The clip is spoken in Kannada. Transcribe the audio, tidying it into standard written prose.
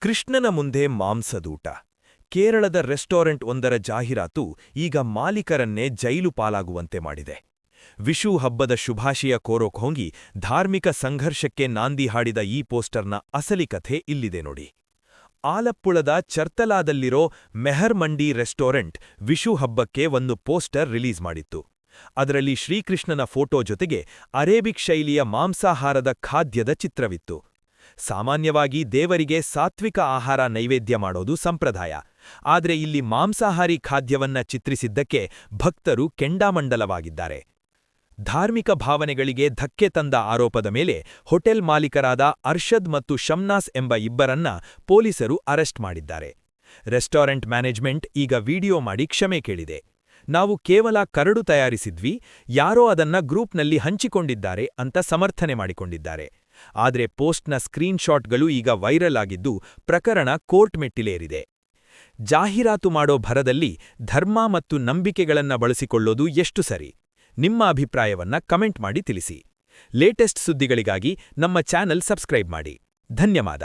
ಕೃಷ್ಣನ ಮುಂದೆ ಮಾಂಸದೂಟ. ಕೇರಳದ ರೆಸ್ಟೋರೆಂಟ್ ಒಂದರ ಜಾಹೀರಾತು ಈಗ ಮಾಲೀಕರನ್ನೇ ಜೈಲು ಪಾಲಾಗುವಂತೆ ಮಾಡಿದೆ. ವಿಷು ಹಬ್ಬದ ಶುಭಾಶಯ ಕೋರೋಕ್ ಹೋಗಿ ಧಾರ್ಮಿಕ ಸಂಘರ್ಷಕ್ಕೆ ನಾಂದಿ ಹಾಡಿದ ಈ ಪೋಸ್ಟರ್ನ ಅಸಲಿ ಕಥೆ ಇಲ್ಲಿದೆ ನೋಡಿ. ಆಲಪ್ಪುಳದ ಚರ್ತಲಾದಲ್ಲಿರೋ ಮೆಹರ್ ಮಂಡಿ ರೆಸ್ಟೋರೆಂಟ್ ವಿಷು ಹಬ್ಬಕ್ಕೆ ಒಂದು ಪೋಸ್ಟರ್ ರಿಲೀಸ್ ಮಾಡಿತ್ತು. ಅದರಲ್ಲಿ ಶ್ರೀಕೃಷ್ಣನ ಫೋಟೋ ಜೊತೆಗೆ ಅರೇಬಿಕ್ ಶೈಲಿಯ ಮಾಂಸಾಹಾರದ ಖಾದ್ಯದ ಚಿತ್ರವಿತ್ತು. ಸಾಮಾನ್ಯವಾಗಿ ದೇವರಿಗೆ ಸಾತ್ವಿಕ ಆಹಾರ ನೈವೇದ್ಯ ಮಾಡೋದು ಸಂಪ್ರದಾಯ. ಆದರೆ ಇಲ್ಲಿ ಮಾಂಸಾಹಾರಿ ಖಾದ್ಯವನ್ನ ಚಿತ್ರಿಸಿದ್ದಕ್ಕೆ ಭಕ್ತರು ಕೆಂಡಾಮಂಡಲವಾಗಿದ್ದಾರೆ. ಧಾರ್ಮಿಕ ಭಾವನೆಗಳಿಗೆ ಧಕ್ಕೆ ತಂದ ಆರೋಪದ ಮೇಲೆ ಹೋಟೆಲ್ ಮಾಲೀಕರಾದ ಅರ್ಷದ್ ಮತ್ತು ಶಮ್ನಾಸ್ ಎಂಬ ಇಬ್ಬರನ್ನ ಪೊಲೀಸರು ಅರೆಸ್ಟ್ ಮಾಡಿದ್ದಾರೆ. ರೆಸ್ಟೋರೆಂಟ್ ಮ್ಯಾನೇಜ್ಮೆಂಟ್ ಈಗ ವಿಡಿಯೋ ಮಾಡಿ ಕ್ಷಮೆ ಕೇಳಿದೆ. ನಾವು ಕೇವಲ ಕರಡು ತಯಾರಿಸಿದ್ವಿ, ಯಾರೋ ಅದನ್ನ ಗ್ರೂಪ್ನಲ್ಲಿ ಹಂಚಿಕೊಂಡಿದ್ದಾರೆ ಅಂತ ಸಮರ್ಥನೆ ಮಾಡಿಕೊಂಡಿದ್ದಾರೆ. ಆದರೆ ಪೋಸ್ಟ್ನ ಸ್ಕ್ರೀನ್ಶಾಟ್ಗಳು ಈಗ ವೈರಲ್ ಆಗಿದ್ದು ಪ್ರಕರಣ ಕೋರ್ಟ್ ಮೆಟ್ಟಿಲೇರಿದೆ. ಜಾಹೀರಾತು ಮಾಡೋ ಭರದಲ್ಲಿ ಧರ್ಮ ಮತ್ತು ನಂಬಿಕೆಗಳನ್ನ ಬಳಸಿಕೊಳ್ಳೋದು ಎಷ್ಟು ಸರಿ? ನಿಮ್ಮ ಅಭಿಪ್ರಾಯವನ್ನ ಕಮೆಂಟ್ ಮಾಡಿ ತಿಳಿಸಿ. ಲೇಟೆಸ್ಟ್ ಸುದ್ದಿಗಳಿಗಾಗಿ ನಮ್ಮ ಚಾನೆಲ್ ಸಬ್ಸ್ಕ್ರೈಬ್ ಮಾಡಿ. ಧನ್ಯವಾದ.